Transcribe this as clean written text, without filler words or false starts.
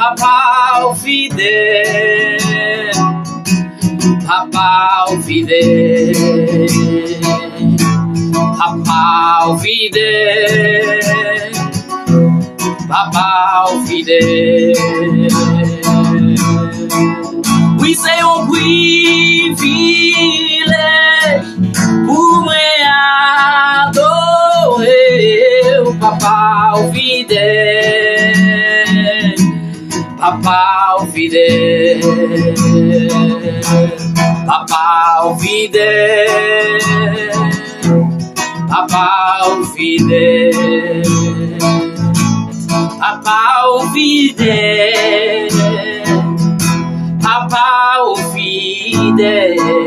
Papa o fidèle, Papa o fidèle, Papa o fidèle, Papa o fidèle. Oui, c'est un privilège pour moi adorer o Papa o fidèle, Papa o fidèle, Papa o fidèle, Papa o fidèle, Papa o fidèle, Papa o fidèle.